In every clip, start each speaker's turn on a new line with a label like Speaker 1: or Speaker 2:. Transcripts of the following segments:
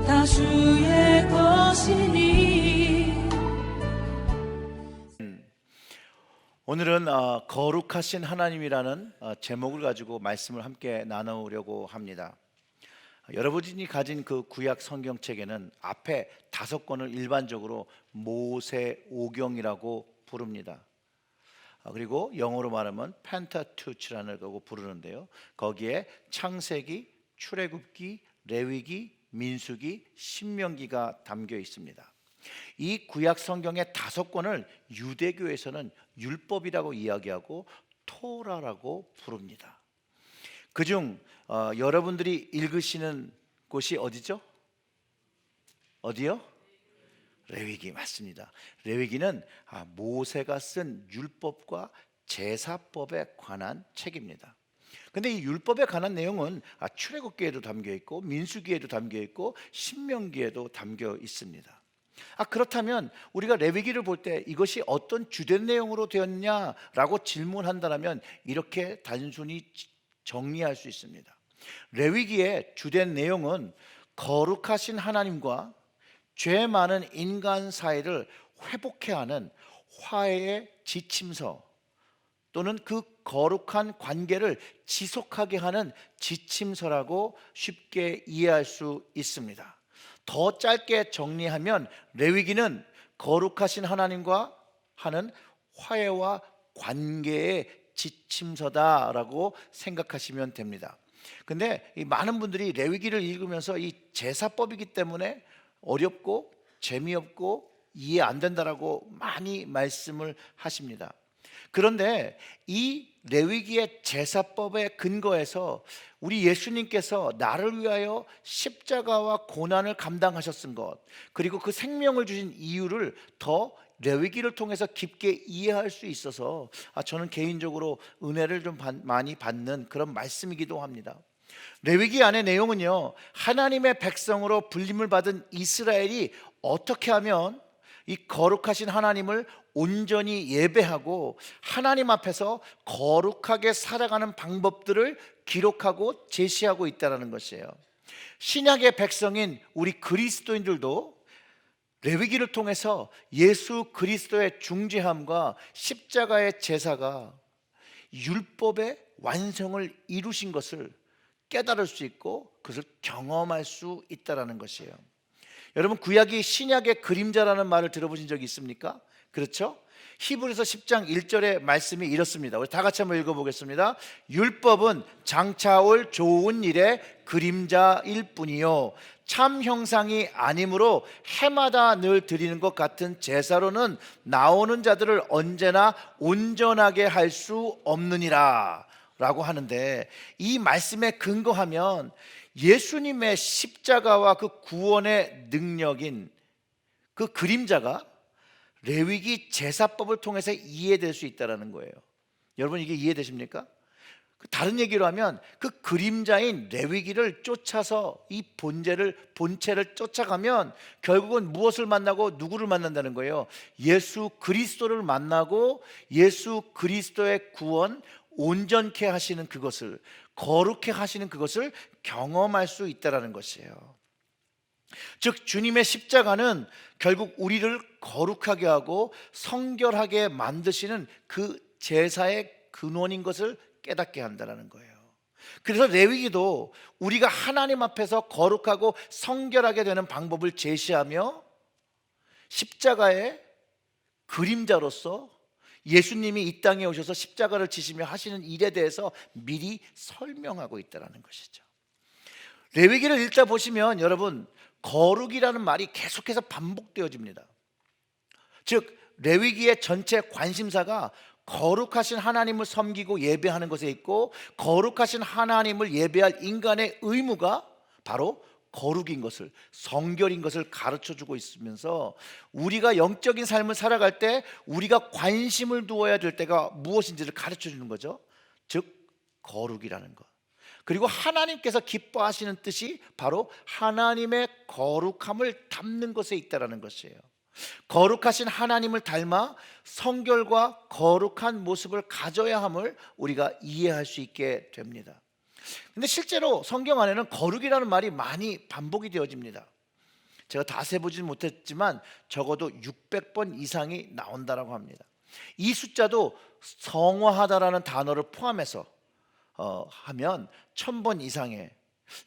Speaker 1: 다 주의 것이니.
Speaker 2: 오늘은 거룩하신 하나님이라는 제목을 가지고 말씀을 함께 나누려고 합니다. 여러분이 가진 그 구약 성경책에는 앞에 5권을 일반적으로 모세오경이라고 부릅니다. 그리고 영어로 말하면 펜타투치라는 거고 부르는데요, 거기에 창세기, 출애굽기, 레위기, 민수기, 신명기가 담겨 있습니다. 이 구약 성경의 5권을 유대교에서는 율법이라고 이야기하고 토라라고 부릅니다. 그중 여러분들이 읽으시는 곳이 어디죠? 어디요? 레위기 맞습니다. 레위기는 모세가 쓴 율법과 제사법에 관한 책입니다. 근데 이 율법에 관한 내용은 출애굽기에도 담겨 있고 민수기에도 담겨 있고 신명기에도 담겨 있습니다. 그렇다면 우리가 레위기를 볼 때 이것이 어떤 주된 내용으로 되었냐라고 질문한다면 이렇게 단순히 정리할 수 있습니다. 레위기의 주된 내용은 거룩하신 하나님과 죄 많은 인간 사이를 회복해야 하는 화해의 지침서, 또는 그 거룩한 관계를 지속하게 하는 지침서라고 쉽게 이해할 수 있습니다. 더 짧게 정리하면 레위기는 거룩하신 하나님과 하는 화해와 관계의 지침서다라고 생각하시면 됩니다. 근데 이 많은 분들이 레위기를 읽으면서 이 제사법이기 때문에 어렵고 재미없고 이해 안 된다라고 많이 말씀을 하십니다. 그런데 이 레위기의 제사법의 근거에서 우리 예수님께서 나를 위하여 십자가와 고난을 감당하셨은 것, 그리고 그 생명을 주신 이유를 더 레위기를 통해서 깊게 이해할 수 있어서 저는 개인적으로 은혜를 좀 많이 받는 그런 말씀이기도 합니다. 레위기 안의 내용은요, 하나님의 백성으로 불림을 받은 이스라엘이 어떻게 하면 이 거룩하신 하나님을 온전히 예배하고 하나님 앞에서 거룩하게 살아가는 방법들을 기록하고 제시하고 있다는 것이에요. 신약의 백성인 우리 그리스도인들도 레위기를 통해서 예수 그리스도의 중재함과 십자가의 제사가 율법의 완성을 이루신 것을 깨달을 수 있고 그것을 경험할 수 있다는 것이에요. 여러분, 구약이 신약의 그림자라는 말을 들어보신 적이 있습니까? 그렇죠? 히브리서 10장 1절의 말씀이 이렇습니다. 우리 다 같이 한번 읽어보겠습니다. 율법은 장차 올 좋은 일의 그림자일 뿐이요 참 형상이 아니므로 해마다 늘 드리는 것 같은 제사로는 나오는 자들을 언제나 온전하게 할 수 없느니라 라고 하는데, 이 말씀에 근거하면 예수님의 십자가와 그 구원의 능력인 그 그림자가 레위기 제사법을 통해서 이해될 수 있다는 거예요. 여러분, 이게 이해되십니까? 다른 얘기로 하면 그 그림자인 레위기를 쫓아서 이 본체를 쫓아가면 결국은 무엇을 만나고 누구를 만난다는 거예요? 예수 그리스도를 만나고 예수 그리스도의 구원, 온전케 하시는 그것을, 거룩해 하시는 그것을 경험할 수 있다는 것이에요. 즉 주님의 십자가는 결국 우리를 거룩하게 하고 성결하게 만드시는 그 제사의 근원인 것을 깨닫게 한다는 거예요. 그래서 레위기도 우리가 하나님 앞에서 거룩하고 성결하게 되는 방법을 제시하며 십자가의 그림자로서 예수님이 이 땅에 오셔서 십자가를 지시며 하시는 일에 대해서 미리 설명하고 있다는 것이죠. 레위기를 읽다 보시면 여러분, 거룩이라는 말이 계속해서 반복되어집니다. 즉 레위기의 전체 관심사가 거룩하신 하나님을 섬기고 예배하는 것에 있고, 거룩하신 하나님을 예배할 인간의 의무가 바로 거룩인 것을, 성결인 것을 가르쳐주고 있으면서 우리가 영적인 삶을 살아갈 때 우리가 관심을 두어야 될 때가 무엇인지를 가르쳐주는 거죠. 즉 거룩이라는 것, 그리고 하나님께서 기뻐하시는 뜻이 바로 하나님의 거룩함을 담는 것에 있다는 것이에요. 거룩하신 하나님을 닮아 성결과 거룩한 모습을 가져야 함을 우리가 이해할 수 있게 됩니다. 근데 실제로 성경 안에는 거룩이라는 말이 많이 반복이 되어집니다. 제가 다 세보지는 못했지만 적어도 600번 이상이 나온다라고 합니다. 이 숫자도 성화하다라는 단어를 포함해서 하면 1000번 이상의,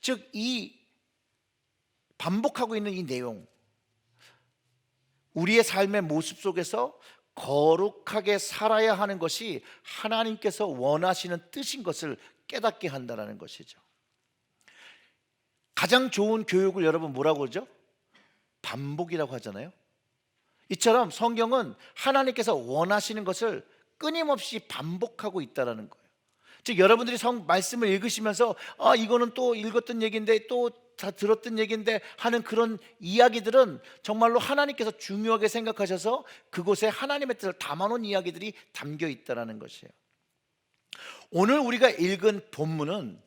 Speaker 2: 즉 이 반복하고 있는 이 내용, 우리의 삶의 모습 속에서 거룩하게 살아야 하는 것이 하나님께서 원하시는 뜻인 것을 깨닫게 한다는 것이죠. 가장 좋은 교육을 여러분 뭐라고 그러죠? 반복이라고 하잖아요. 이처럼 성경은 하나님께서 원하시는 것을 끊임없이 반복하고 있다는 거예요. 즉 여러분들이 말씀을 읽으시면서 이거는 또 읽었던 얘기인데 또 다 들었던 얘기인데 하는 그런 이야기들은 정말로 하나님께서 중요하게 생각하셔서 그곳에 하나님의 뜻을 담아놓은 이야기들이 담겨 있다는 것이에요. 오늘 우리가 읽은 본문은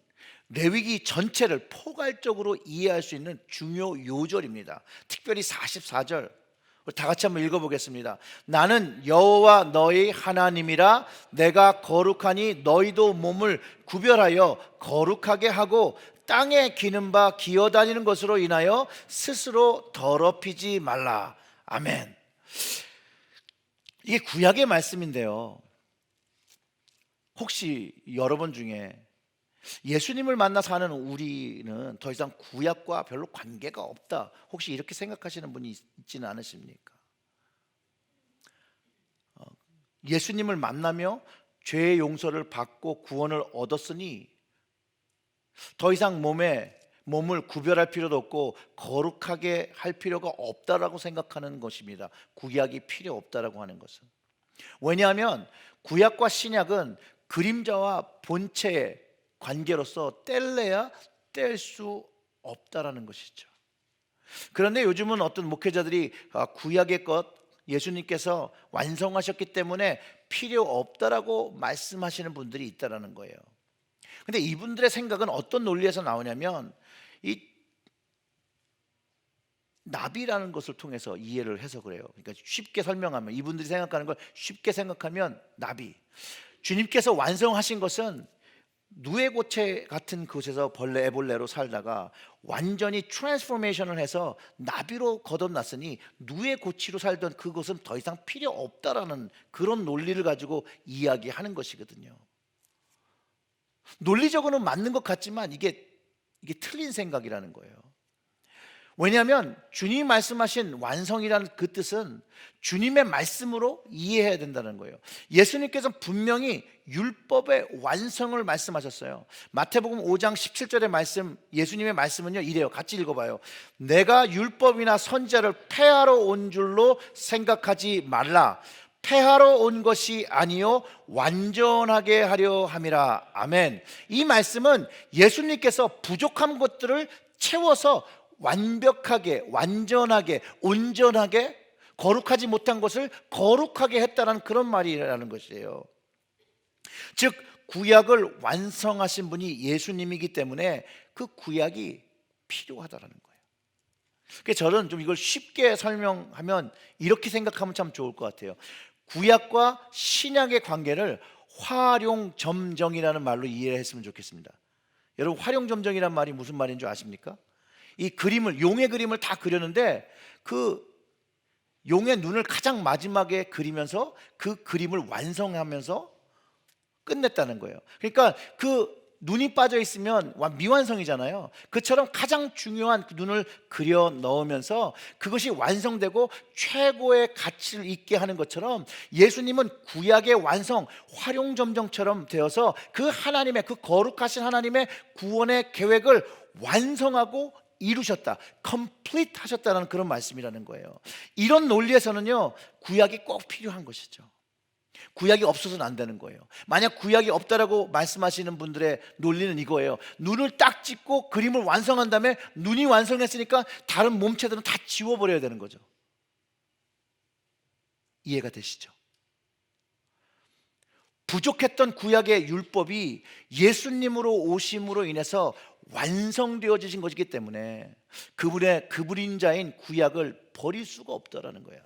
Speaker 2: 레위기 전체를 포괄적으로 이해할 수 있는 중요 요절입니다. 특별히 44절 다 같이 한번 읽어보겠습니다. 나는 여호와 너희 하나님이라. 내가 거룩하니 너희도 몸을 구별하여 거룩하게 하고 땅에 기는 바 기어다니는 것으로 인하여 스스로 더럽히지 말라. 아멘. 이게 구약의 말씀인데요, 혹시 여러분 중에 예수님을 만나 사는 우리는 더 이상 구약과 별로 관계가 없다, 혹시 이렇게 생각하시는 분이 있지는 않으십니까? 예수님을 만나며 죄의 용서를 받고 구원을 얻었으니 더 이상 몸을 구별할 필요도 없고 거룩하게 할 필요가 없다라고 생각하는 것입니다. 구약이 필요 없다라고 하는 것은. 왜냐하면 구약과 신약은 그림자와 본체의 관계로서 뗄래야 뗄 수 없다라는 것이죠. 그런데 요즘은 어떤 목회자들이 구약의 것 예수님께서 완성하셨기 때문에 필요 없다라고 말씀하시는 분들이 있다라는 거예요. 근데 이분들의 생각은 어떤 논리에서 나오냐면 이 나비라는 것을 통해서 이해를 해서 그래요. 그러니까 쉽게 설명하면, 이분들이 생각하는 걸 쉽게 생각하면 나비, 주님께서 완성하신 것은 누에고체 같은 곳에서 벌레 애벌레로 살다가 완전히 트랜스포메이션을 해서 나비로 거듭났으니 누에고치로 살던 그것은 더 이상 필요 없다라는 그런 논리를 가지고 이야기하는 것이거든요. 논리적으로는 맞는 것 같지만 이게 틀린 생각이라는 거예요. 왜냐하면 주님이 말씀하신 완성이라는 그 뜻은 주님의 말씀으로 이해해야 된다는 거예요. 예수님께서 분명히 율법의 완성을 말씀하셨어요. 마태복음 5장 17절의 말씀, 예수님의 말씀은요 이래요. 같이 읽어봐요. 내가 율법이나 선지자를 폐하러 온 줄로 생각하지 말라. 폐하러 온 것이 아니요 완전하게 하려 함이라. 아멘. 이 말씀은 예수님께서 부족한 것들을 채워서 완벽하게, 완전하게, 온전하게, 거룩하지 못한 것을 거룩하게 했다는 그런 말이라는 것이에요. 즉 구약을 완성하신 분이 예수님이기 때문에 그 구약이 필요하다는 거예요. 그래서 저는 좀 이걸 쉽게 설명하면 이렇게 생각하면 참 좋을 것 같아요. 구약과 신약의 관계를 활용점정이라는 말로 이해했으면 좋겠습니다. 여러분, 활용점정이란 말이 무슨 말인 줄 아십니까? 이 그림을, 용의 그림을 다 그렸는데 그 용의 눈을 가장 마지막에 그리면서 그 그림을 완성하면서 끝냈다는 거예요. 그러니까 그 눈이 빠져 있으면 미완성이잖아요. 그처럼 가장 중요한 그 눈을 그려 넣으면서 그것이 완성되고 최고의 가치를 있게 하는 것처럼 예수님은 구약의 완성, 활용점정처럼 되어서 그 하나님의, 그 거룩하신 하나님의 구원의 계획을 완성하고 이루셨다, complete 하셨다는 그런 말씀이라는 거예요. 이런 논리에서는요 구약이 꼭 필요한 것이죠. 구약이 없어서는 안 되는 거예요. 만약 구약이 없다라고 말씀하시는 분들의 논리는 이거예요. 눈을 딱 찍고 그림을 완성한 다음에 눈이 완성했으니까 다른 몸체들은 다 지워버려야 되는 거죠. 이해가 되시죠? 부족했던 구약의 율법이 예수님으로 오심으로 인해서 완성되어지신 것이기 때문에 그분인 자인 구약을 버릴 수가 없다라는 거예요.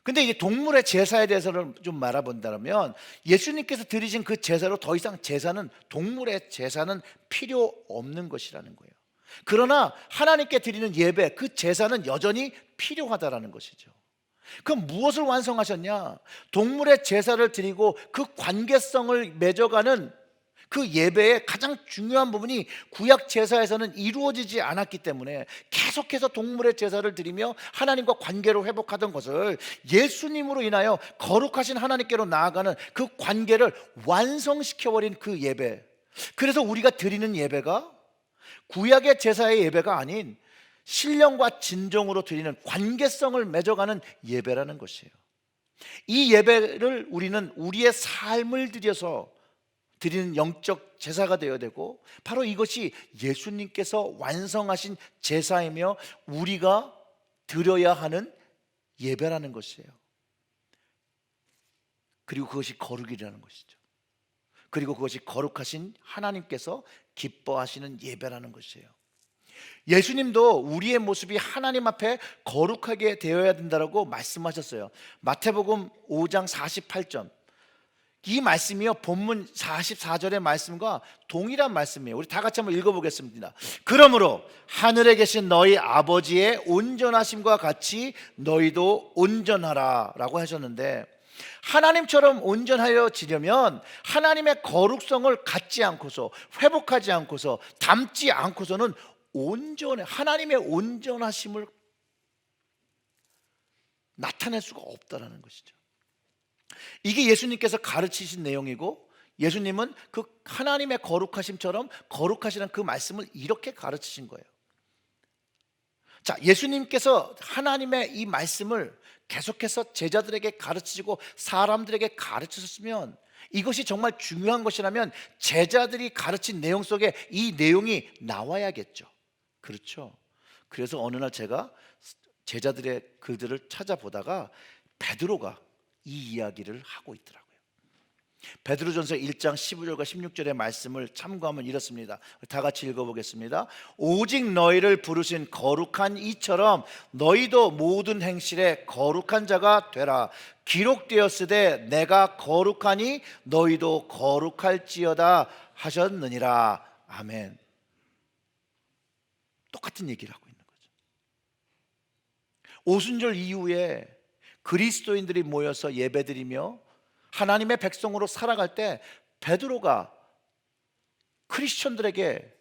Speaker 2: 근데 이게 동물의 제사에 대해서는 좀 말아본다면 예수님께서 드리신 그 제사로 더 이상 제사는, 동물의 제사는 필요 없는 것이라는 거예요. 그러나 하나님께 드리는 예배, 그 제사는 여전히 필요하다라는 것이죠. 그럼 무엇을 완성하셨냐? 동물의 제사를 드리고 그 관계성을 맺어가는 그 예배의 가장 중요한 부분이 구약 제사에서는 이루어지지 않았기 때문에 계속해서 동물의 제사를 드리며 하나님과 관계를 회복하던 것을 예수님으로 인하여 거룩하신 하나님께로 나아가는 그 관계를 완성시켜버린 그 예배, 그래서 우리가 드리는 예배가 구약의 제사의 예배가 아닌 신령과 진정으로 드리는 관계성을 맺어가는 예배라는 것이에요. 이 예배를 우리는 우리의 삶을 들여서 드리는 영적 제사가 되어야 되고, 바로 이것이 예수님께서 완성하신 제사이며 우리가 드려야 하는 예배라는 것이에요. 그리고 그것이 거룩이라는 것이죠. 그리고 그것이 거룩하신 하나님께서 기뻐하시는 예배라는 것이에요. 예수님도 우리의 모습이 하나님 앞에 거룩하게 되어야 된다고 말씀하셨어요. 마태복음 5장 48절. 이 말씀이요, 본문 44절의 말씀과 동일한 말씀이에요. 우리 다 같이 한번 읽어보겠습니다. 그러므로 하늘에 계신 너희 아버지의 온전하심과 같이 너희도 온전하라 라고 하셨는데, 하나님처럼 온전하여지려면 하나님의 거룩성을 갖지 않고서, 회복하지 않고서, 담지 않고서는 하나님의 온전하심을 나타낼 수가 없다는 것이죠. 이게 예수님께서 가르치신 내용이고, 예수님은 그 하나님의 거룩하심처럼 거룩하시라는 그 말씀을 이렇게 가르치신 거예요. 자, 예수님께서 하나님의 이 말씀을 계속해서 제자들에게 가르치시고 사람들에게 가르치셨으면, 이것이 정말 중요한 것이라면 제자들이 가르친 내용 속에 이 내용이 나와야겠죠. 그렇죠. 그래서 어느 날 제가 제자들의 글들을 찾아보다가 베드로가 이 이야기를 하고 있더라고요. 베드로전서 1장 15절과 16절의 말씀을 참고하면 이렇습니다. 다 같이 읽어보겠습니다. 오직 너희를 부르신 거룩한 이처럼 너희도 모든 행실에 거룩한 자가 되라. 기록되었으되 내가 거룩하니 너희도 거룩할지어다 하셨느니라. 아멘. 똑같은 얘기를 하고 있는 거죠. 오순절 이후에 그리스도인들이 모여서 예배드리며 하나님의 백성으로 살아갈 때 베드로가 크리스천들에게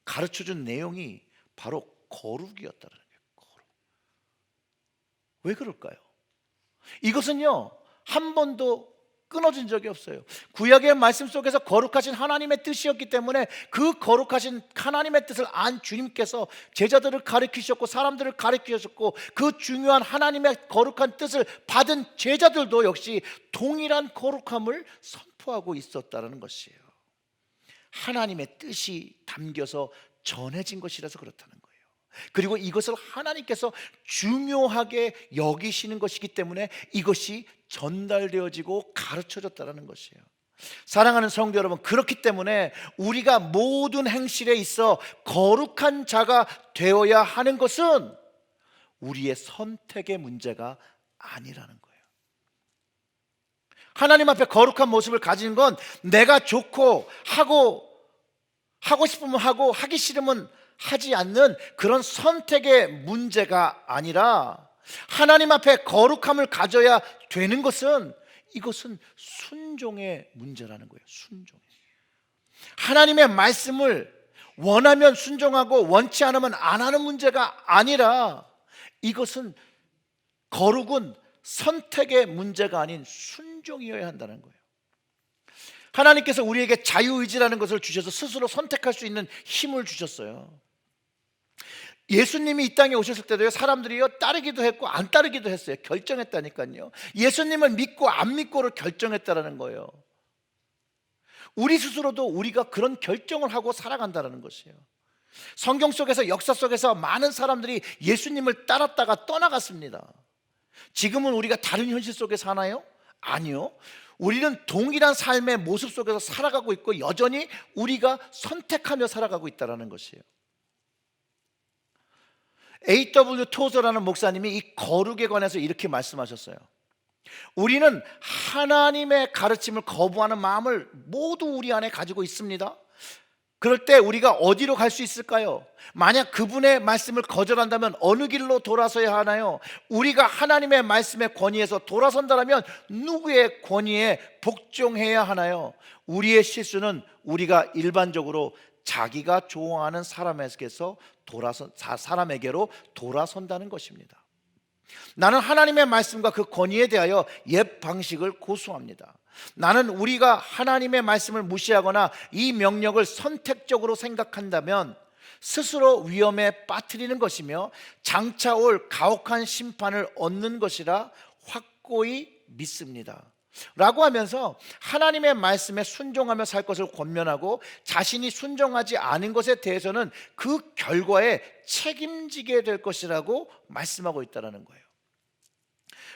Speaker 2: 가르쳐준 내용이 바로 거룩이었다는 거예요. 거룩. 왜 그럴까요? 이것은요, 한 번도 끊어진 적이 없어요. 구약의 말씀 속에서 거룩하신 하나님의 뜻이었기 때문에 그 거룩하신 하나님의 뜻을 안 주님께서 제자들을 가르치셨고 사람들을 가르치셨고, 그 중요한 하나님의 거룩한 뜻을 받은 제자들도 역시 동일한 거룩함을 선포하고 있었다는 것이에요. 하나님의 뜻이 담겨서 전해진 것이라서 그렇다는 거예요. 그리고 이것을 하나님께서 중요하게 여기시는 것이기 때문에 이것이 전달되어지고 가르쳐졌다는 것이에요. 사랑하는 성도 여러분, 그렇기 때문에 우리가 모든 행실에 있어 거룩한 자가 되어야 하는 것은 우리의 선택의 문제가 아니라는 거예요. 하나님 앞에 거룩한 모습을 가지는 건 내가 좋고 하고 싶으면 하고 하기 싫으면 하지 않는 그런 선택의 문제가 아니라, 하나님 앞에 거룩함을 가져야 되는 것은, 이것은 순종의 문제라는 거예요. 순종. 하나님의 말씀을 원하면 순종하고 원치 않으면 안 하는 문제가 아니라, 이것은 거룩은 선택의 문제가 아닌 순종이어야 한다는 거예요. 하나님께서 우리에게 자유의지라는 것을 주셔서 스스로 선택할 수 있는 힘을 주셨어요. 예수님이 이 땅에 오셨을 때도요, 사람들이요 따르기도 했고 안 따르기도 했어요. 결정했다니까요. 예수님을 믿고 안 믿고를 결정했다라는 거예요. 우리 스스로도 우리가 그런 결정을 하고 살아간다는 것이에요. 성경 속에서, 역사 속에서 많은 사람들이 예수님을 따랐다가 떠나갔습니다. 지금은 우리가 다른 현실 속에 사나요? 아니요. 우리는 동일한 삶의 모습 속에서 살아가고 있고 여전히 우리가 선택하며 살아가고 있다는 것이에요. A.W. 토저라는 목사님이 이 거룩에 관해서 이렇게 말씀하셨어요. 우리는 하나님의 가르침을 거부하는 마음을 모두 우리 안에 가지고 있습니다. 그럴 때 우리가 어디로 갈 수 있을까요? 만약 그분의 말씀을 거절한다면 어느 길로 돌아서야 하나요? 우리가 하나님의 말씀의 권위에서 돌아선다면 누구의 권위에 복종해야 하나요? 우리의 실수는 우리가 일반적으로 자기가 좋아하는 사람에게로 돌아선다는 것입니다. 나는 하나님의 말씀과 그 권위에 대하여 옛 방식을 고수합니다. 나는 우리가 하나님의 말씀을 무시하거나 이 명령을 선택적으로 생각한다면 스스로 위험에 빠뜨리는 것이며 장차 올 가혹한 심판을 얻는 것이라 확고히 믿습니다. 라고 하면서 하나님의 말씀에 순종하며 살 것을 권면하고 자신이 순종하지 않은 것에 대해서는 그 결과에 책임지게 될 것이라고 말씀하고 있다는 거예요.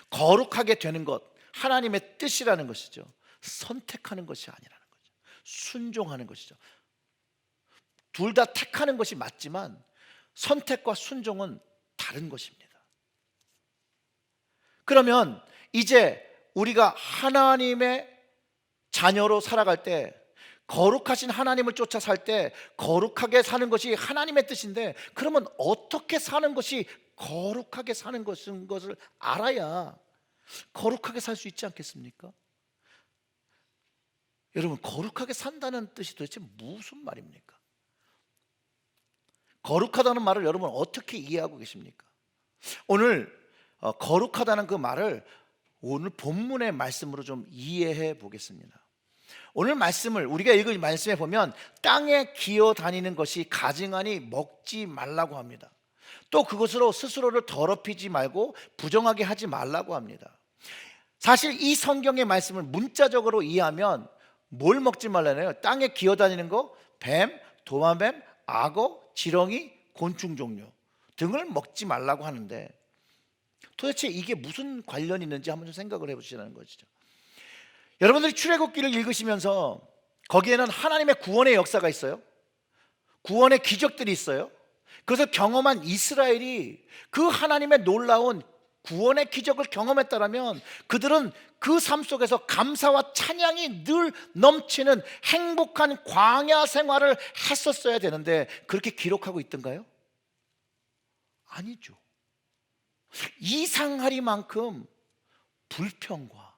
Speaker 2: 거룩하게 되는 것, 하나님의 뜻이라는 것이죠. 선택하는 것이 아니라는 거죠. 순종하는 것이죠. 둘 다 택하는 것이 맞지만 선택과 순종은 다른 것입니다. 그러면 이제 우리가 하나님의 자녀로 살아갈 때, 거룩하신 하나님을 쫓아 살 때 거룩하게 사는 것이 하나님의 뜻인데, 그러면 어떻게 사는 것이 거룩하게 사는 것을 알아야 거룩하게 살 수 있지 않겠습니까? 여러분, 거룩하게 산다는 뜻이 도대체 무슨 말입니까? 거룩하다는 말을 여러분 어떻게 이해하고 계십니까? 오늘 거룩하다는 그 말을 오늘 본문의 말씀으로 좀 이해해 보겠습니다. 오늘 말씀을 우리가 읽은 말씀에 보면 땅에 기어 다니는 것이 가증하니 먹지 말라고 합니다. 또 그것으로 스스로를 더럽히지 말고 부정하게 하지 말라고 합니다. 사실 이 성경의 말씀을 문자적으로 이해하면 뭘 먹지 말라네요? 땅에 기어 다니는 거, 뱀, 도마뱀, 악어, 지렁이, 곤충 종류 등을 먹지 말라고 하는데, 도대체 이게 무슨 관련이 있는지 한번 좀 생각을 해보시라는 것이죠. 여러분들이 출애굽기를 읽으시면서 거기에는 하나님의 구원의 역사가 있어요. 구원의 기적들이 있어요. 그래서 경험한 이스라엘이 그 하나님의 놀라운 구원의 기적을 경험했다면 그들은 그 삶 속에서 감사와 찬양이 늘 넘치는 행복한 광야 생활을 했었어야 되는데 그렇게 기록하고 있던가요? 아니죠. 이상하리만큼 불평과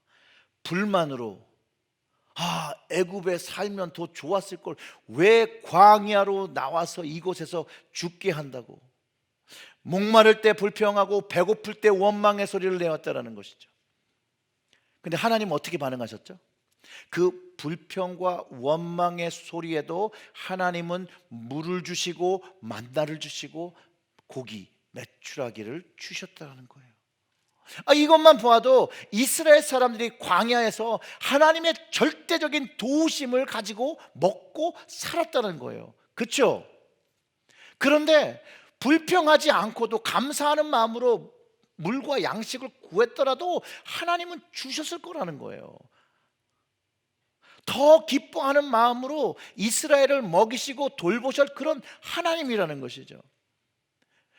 Speaker 2: 불만으로 애굽에 살면 더 좋았을 걸 왜 광야로 나와서 이곳에서 죽게 한다고, 목마를 때 불평하고 배고플 때 원망의 소리를 내었다라는 것이죠. 근데 하나님은 어떻게 반응하셨죠? 그 불평과 원망의 소리에도 하나님은 물을 주시고 만나를 주시고 고기, 메추라기를 주셨다는 거예요. 이것만 보아도 이스라엘 사람들이 광야에서 하나님의 절대적인 도우심을 가지고 먹고 살았다는 거예요. 그렇죠? 그런데 불평하지 않고도 감사하는 마음으로 물과 양식을 구했더라도 하나님은 주셨을 거라는 거예요. 더 기뻐하는 마음으로 이스라엘을 먹이시고 돌보실 그런 하나님이라는 것이죠.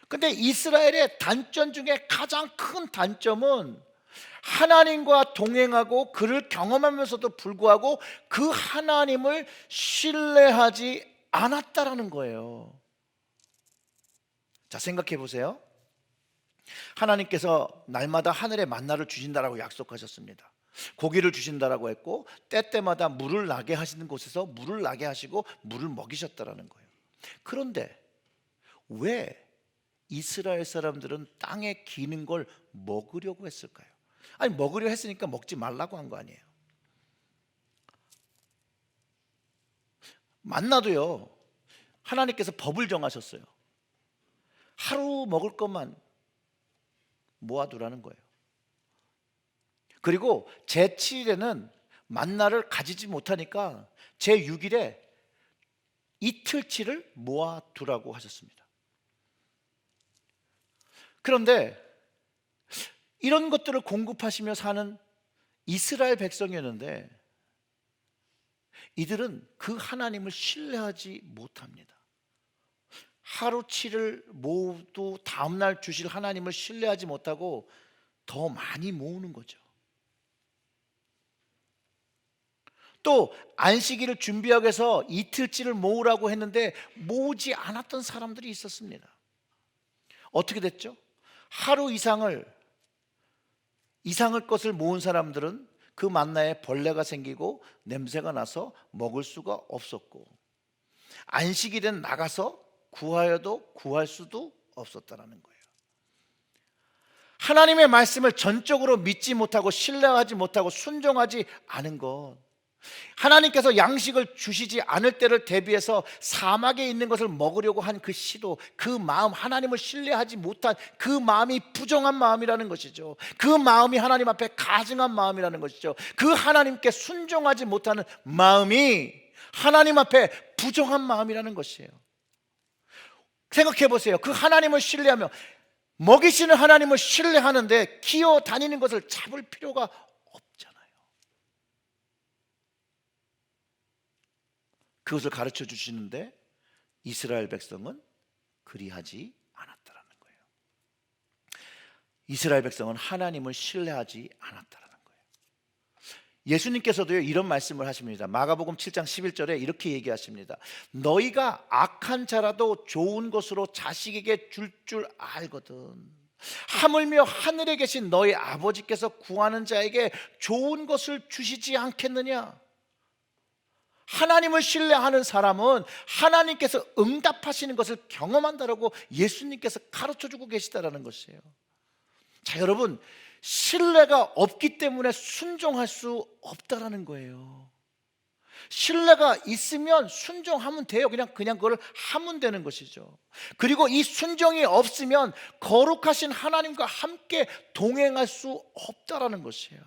Speaker 2: 근데 이스라엘의 단점 중에 가장 큰 단점은 하나님과 동행하고 그를 경험하면서도 불구하고 그 하나님을 신뢰하지 않았다라는 거예요. 자, 생각해 보세요. 하나님께서 날마다 하늘에 만나를 주신다라고 약속하셨습니다. 고기를 주신다라고 했고 때때마다 물을 나게 하시는 곳에서 물을 나게 하시고 물을 먹이셨다라는 거예요. 그런데 왜 이스라엘 사람들은 땅에 기는 걸 먹으려고 했을까요? 아니, 먹으려 했으니까 먹지 말라고 한 거 아니에요. 만나도요, 하나님께서 법을 정하셨어요. 하루 먹을 것만 모아두라는 거예요. 그리고 제7일에는 만나를 가지지 못하니까 제6일에 이틀치를 모아두라고 하셨습니다. 그런데 이런 것들을 공급하시며 사는 이스라엘 백성이었는데 이들은 그 하나님을 신뢰하지 못합니다. 하루치를 모두 다음날 주실 하나님을 신뢰하지 못하고 더 많이 모으는 거죠. 또 안식일을 준비하기 위해서 이틀치를 모으라고 했는데 모으지 않았던 사람들이 있었습니다. 어떻게 됐죠? 하루 이상을 것을 모은 사람들은 그 만나에 벌레가 생기고 냄새가 나서 먹을 수가 없었고, 안식일엔 나가서 구하여도 구할 수도 없었다는 거예요. 하나님의 말씀을 전적으로 믿지 못하고 신뢰하지 못하고 순종하지 않은 것, 하나님께서 양식을 주시지 않을 때를 대비해서 사막에 있는 것을 먹으려고 한 그 시도, 그 마음, 하나님을 신뢰하지 못한 그 마음이 부정한 마음이라는 것이죠. 그 마음이 하나님 앞에 가증한 마음이라는 것이죠. 그 하나님께 순종하지 못하는 마음이 하나님 앞에 부정한 마음이라는 것이에요. 생각해 보세요. 그 하나님을 신뢰하며 먹이시는 하나님을 신뢰하는데 기어 다니는 것을 잡을 필요가 없잖아요. 그것을 가르쳐 주시는데 이스라엘 백성은 그리하지 않았다라는 거예요. 이스라엘 백성은 하나님을 신뢰하지 않았다라는 거예요. 예수님께서도요 이런 말씀을 하십니다. 마가복음 7장 11절에 이렇게 얘기하십니다. 너희가 악한 자라도 좋은 것으로 자식에게 줄 알거든. 하물며 하늘에 계신 너희 아버지께서 구하는 자에게 좋은 것을 주시지 않겠느냐. 하나님을 신뢰하는 사람은 하나님께서 응답하시는 것을 경험한다라고 예수님께서 가르쳐주고 계시다라는 것이에요. 자, 여러분, 신뢰가 없기 때문에 순종할 수 없다라는 거예요. 신뢰가 있으면 순종하면 돼요. 그냥 그걸 하면 되는 것이죠. 그리고 이 순종이 없으면 거룩하신 하나님과 함께 동행할 수 없다라는 것이에요.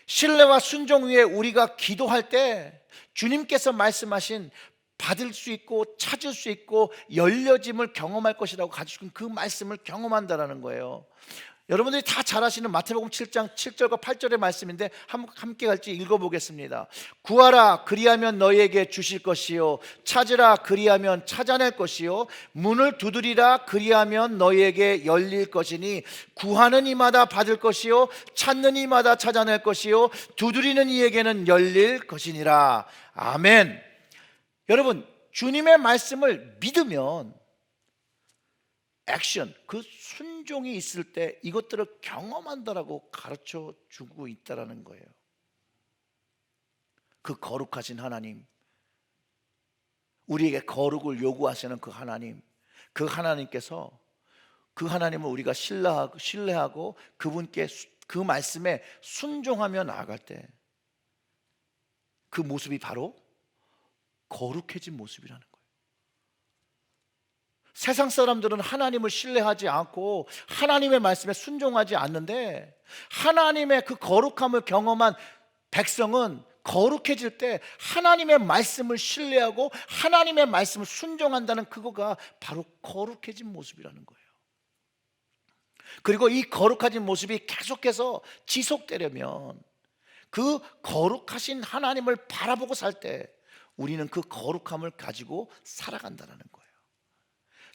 Speaker 2: 신뢰와 순종 위에 우리가 기도할 때 주님께서 말씀하신 받을 수 있고 찾을 수 있고 열려짐을 경험할 것이라고 가지고 그 말씀을 경험한다라는 거예요. 여러분들이 다 잘 아시는 마태복음 7장 7절과 8절의 말씀인데 함께 같이 읽어보겠습니다. 구하라 그리하면 너희에게 주실 것이요, 찾으라 그리하면 찾아낼 것이요, 문을 두드리라 그리하면 너희에게 열릴 것이니 구하는 이마다 받을 것이요, 찾는 이마다 찾아낼 것이요, 두드리는 이에게는 열릴 것이니라. 아멘. 여러분, 주님의 말씀을 믿으면 액션, 그 순종이 있을 때 이것들을 경험한다라고 가르쳐 주고 있다라는 거예요. 그 거룩하신 하나님, 우리에게 거룩을 요구하시는 그 하나님께서 그 하나님을 우리가 신뢰하고 그분께 그 말씀에 순종하며 나아갈 때 그 모습이 바로 거룩해진 모습이라는 거예요. 세상 사람들은 하나님을 신뢰하지 않고 하나님의 말씀에 순종하지 않는데, 하나님의 그 거룩함을 경험한 백성은 거룩해질 때 하나님의 말씀을 신뢰하고 하나님의 말씀을 순종한다는 그거가 바로 거룩해진 모습이라는 거예요. 그리고 이 거룩해진 모습이 계속해서 지속되려면 그 거룩하신 하나님을 바라보고 살 때 우리는 그 거룩함을 가지고 살아간다는 거예요.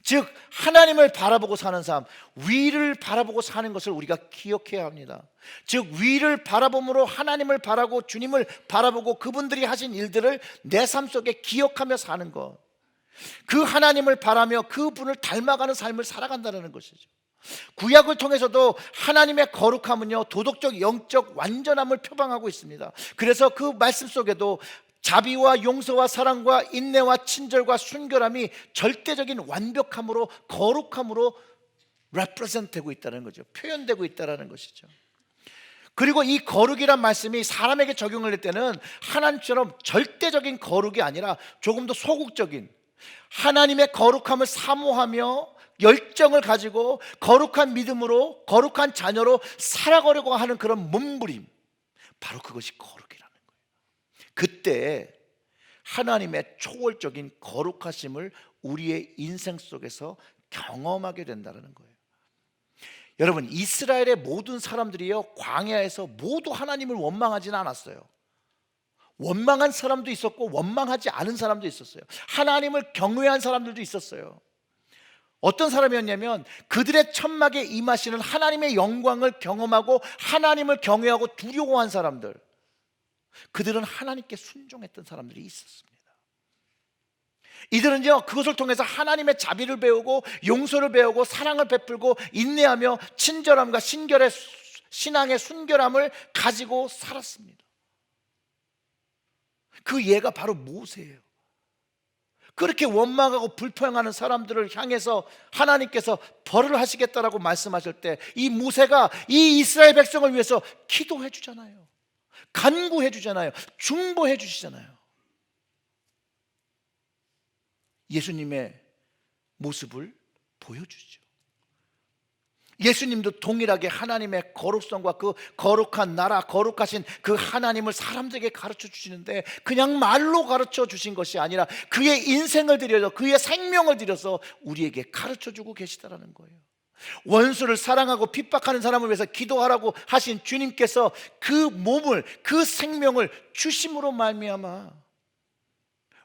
Speaker 2: 즉 하나님을 바라보고 사는 삶, 위를 바라보고 사는 것을 우리가 기억해야 합니다. 즉 위를 바라봄으로 하나님을 바라고 주님을 바라보고 그분들이 하신 일들을 내 삶 속에 기억하며 사는 것, 그 하나님을 바라며 그분을 닮아가는 삶을 살아간다는 것이죠. 구약을 통해서도 하나님의 거룩함은요 도덕적 영적 완전함을 표방하고 있습니다. 그래서 그 말씀 속에도 자비와 용서와 사랑과 인내와 친절과 순결함이 절대적인 완벽함으로 거룩함으로 represent 되고 있다는 거죠. 표현되고 있다는 것이죠. 그리고 이 거룩이란 말씀이 사람에게 적용을 할 때는 하나님처럼 절대적인 거룩이 아니라 조금 더 소극적인, 하나님의 거룩함을 사모하며 열정을 가지고 거룩한 믿음으로 거룩한 자녀로 살아가려고 하는 그런 몸부림, 바로 그것이 거룩이라는 거예요. 그때 하나님의 초월적인 거룩하심을 우리의 인생 속에서 경험하게 된다는 거예요. 여러분, 이스라엘의 모든 사람들이요 광야에서 모두 하나님을 원망하지는 않았어요. 원망한 사람도 있었고 원망하지 않은 사람도 있었어요. 하나님을 경외한 사람들도 있었어요. 어떤 사람이었냐면 그들의 천막에 임하시는 하나님의 영광을 경험하고 하나님을 경외하고 두려워한 사람들, 그들은 하나님께 순종했던 사람들이 있었습니다. 이들은요, 그것을 통해서 하나님의 자비를 배우고 용서를 배우고 사랑을 베풀고 인내하며 친절함과 신앙의 순결함을 가지고 살았습니다. 그 예가 바로 모세예요. 그렇게 원망하고 불평하는 사람들을 향해서 하나님께서 벌을 하시겠다라고 말씀하실 때 이 모세가 이 이스라엘 백성을 위해서 기도해 주잖아요. 간구해 주잖아요. 중보해 주시잖아요. 예수님의 모습을 보여주죠. 예수님도 동일하게 하나님의 거룩성과 그 거룩한 나라, 거룩하신 그 하나님을 사람들에게 가르쳐 주시는데 그냥 말로 가르쳐 주신 것이 아니라 그의 인생을 들여서, 그의 생명을 들여서 우리에게 가르쳐 주고 계시다라는 거예요. 원수를 사랑하고 핍박하는 사람을 위해서 기도하라고 하신 주님께서 그 몸을, 그 생명을 주심으로 말미암아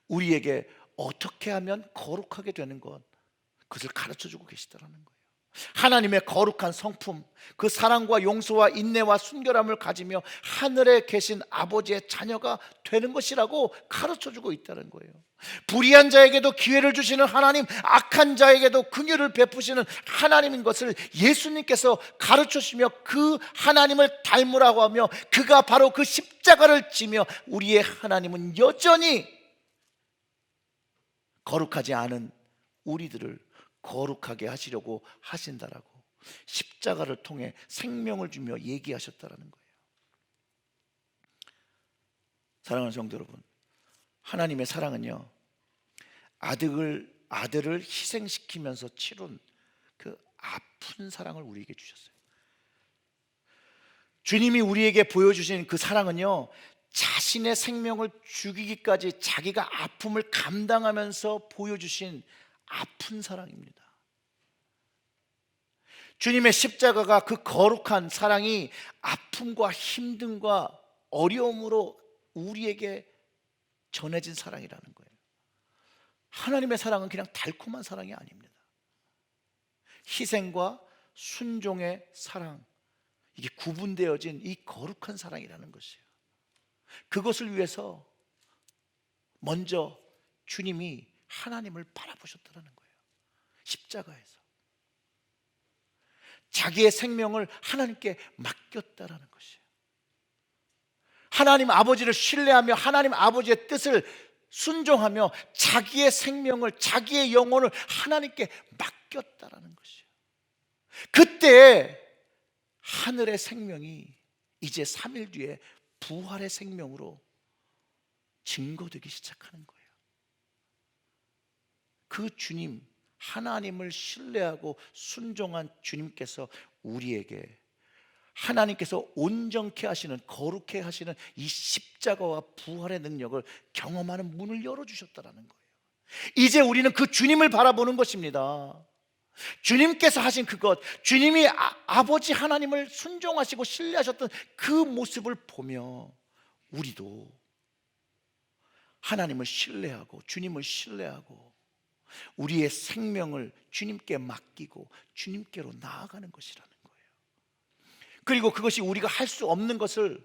Speaker 2: 우리에게 어떻게 하면 거룩하게 되는 것, 그것을 가르쳐 주고 계시다라는 거예요. 하나님의 거룩한 성품, 그 사랑과 용서와 인내와 순결함을 가지며 하늘에 계신 아버지의 자녀가 되는 것이라고 가르쳐주고 있다는 거예요. 불의한 자에게도 기회를 주시는 하나님, 악한 자에게도 긍휼을 베푸시는 하나님인 것을 예수님께서 가르쳐주시며 그 하나님을 닮으라고 하며 그가 바로 그 십자가를 지며 우리의 하나님은 여전히 거룩하지 않은 우리들을 거룩하게 하시려고 하신다라고 십자가를 통해 생명을 주며 얘기하셨다라는 거예요. 사랑하는 성도 여러분, 하나님의 사랑은요, 아들을 희생시키면서 치룬 그 아픈 사랑을 우리에게 주셨어요. 주님이 우리에게 보여주신 그 사랑은요, 자신의 생명을 죽이기까지 자기가 아픔을 감당하면서 보여주신 아픈 사랑입니다. 주님의 십자가가 그 거룩한 사랑이 아픔과 힘듦과 어려움으로 우리에게 전해진 사랑이라는 거예요. 하나님의 사랑은 그냥 달콤한 사랑이 아닙니다. 희생과 순종의 사랑, 이게 구분되어진 이 거룩한 사랑이라는 것이에요. 그것을 위해서 먼저 주님이 하나님을 바라보셨다는 거예요. 십자가에서 자기의 생명을 하나님께 맡겼다라는 것이에요. 하나님 아버지를 신뢰하며 하나님 아버지의 뜻을 순종하며 자기의 생명을, 자기의 영혼을 하나님께 맡겼다라는 것이에요. 그때 하늘의 생명이 이제 3일 뒤에 부활의 생명으로 증거되기 시작하는 거예요. 그 주님, 하나님을 신뢰하고 순종한 주님께서 우리에게 하나님께서 온전케 하시는, 거룩케 하시는 이 십자가와 부활의 능력을 경험하는 문을 열어주셨다는 거예요. 이제 우리는 그 주님을 바라보는 것입니다. 주님께서 하신 그것, 주님이 아버지 하나님을 순종하시고 신뢰하셨던 그 모습을 보며 우리도 하나님을 신뢰하고 주님을 신뢰하고 우리의 생명을 주님께 맡기고 주님께로 나아가는 것이라는 거예요. 그리고 그것이 우리가 할 수 없는 것을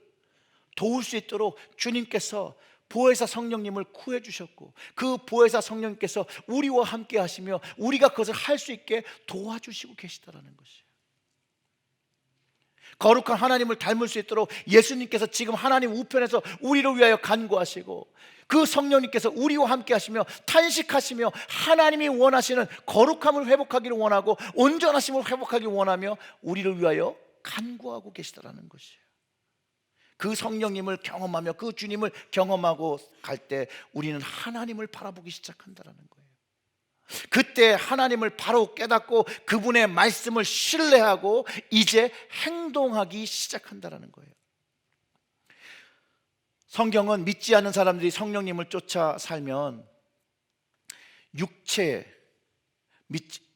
Speaker 2: 도울 수 있도록 주님께서 보혜사 성령님을 구해 주셨고 그 보혜사 성령님께서 우리와 함께 하시며 우리가 그것을 할 수 있게 도와주시고 계시다라는 것이에요. 거룩한 하나님을 닮을 수 있도록 예수님께서 지금 하나님 우편에서 우리를 위하여 간구하시고 그 성령님께서 우리와 함께 하시며 탄식하시며 하나님이 원하시는 거룩함을 회복하기를 원하고 온전하심을 회복하기를 원하며 우리를 위하여 간구하고 계시다라는 것이에요. 그 성령님을 경험하며 그 주님을 경험하고 갈 때 우리는 하나님을 바라보기 시작한다라는 거예요. 그때 하나님을 바로 깨닫고 그분의 말씀을 신뢰하고 이제 행동하기 시작한다라는 거예요. 성경은 믿지 않는 사람들이 성령님을 쫓아 살면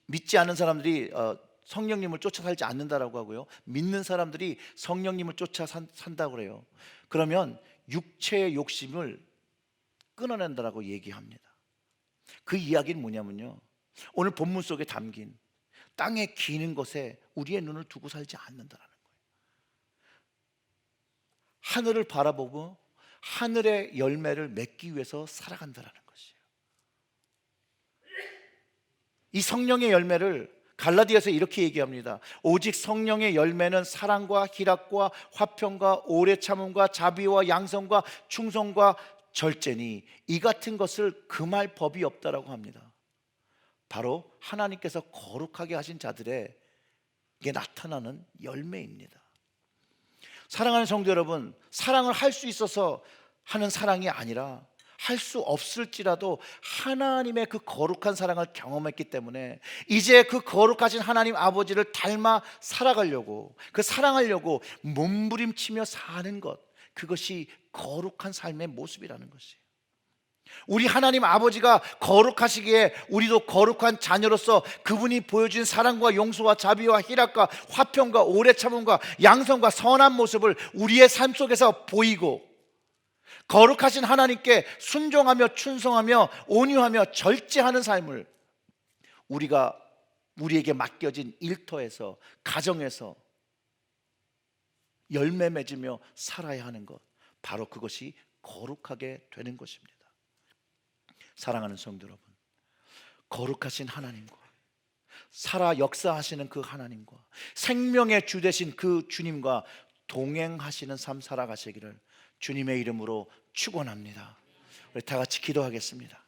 Speaker 2: 믿지 않는 사람들이 성령님을 쫓아 살지 않는다라고 하고요, 믿는 사람들이 성령님을 쫓아 산다고 그래요. 그러면 육체의 욕심을 끊어낸다라고 얘기합니다. 그 이야기는 뭐냐면요, 오늘 본문 속에 담긴 땅에 기는 것에 우리의 눈을 두고 살지 않는다라는 거예요. 하늘을 바라보고 하늘의 열매를 맺기 위해서 살아간다는 것이에요. 이 성령의 열매를 갈라디아서 이렇게 얘기합니다. 오직 성령의 열매는 사랑과 희락과 화평과 오래 참음과 자비와 양성과 충성과 절제니 이 같은 것을 금할 법이 없다라고 합니다. 바로 하나님께서 거룩하게 하신 자들에게 나타나는 열매입니다. 사랑하는 성도 여러분, 사랑을 할 수 있어서 하는 사랑이 아니라 할 수 없을지라도 하나님의 그 거룩한 사랑을 경험했기 때문에 이제 그 거룩하신 하나님 아버지를 닮아 살아가려고, 그 사랑하려고 몸부림치며 사는 것, 그것이 거룩한 삶의 모습이라는 것이에요. 우리 하나님 아버지가 거룩하시기에 우리도 거룩한 자녀로서 그분이 보여준 사랑과 용서와 자비와 희락과 화평과 오래 참음과 양성과 선한 모습을 우리의 삶 속에서 보이고, 거룩하신 하나님께 순종하며 충성하며 온유하며 절제하는 삶을 우리에게 맡겨진 일터에서, 가정에서 열매 맺으며 살아야 하는 것, 바로 그것이 거룩하게 되는 것입니다. 사랑하는 성도 여러분, 거룩하신 하나님과 살아 역사하시는 그 하나님과 생명의 주 되신 그 주님과 동행하시는 삶 살아가시기를 주님의 이름으로 축원합니다. 우리 다 같이 기도하겠습니다.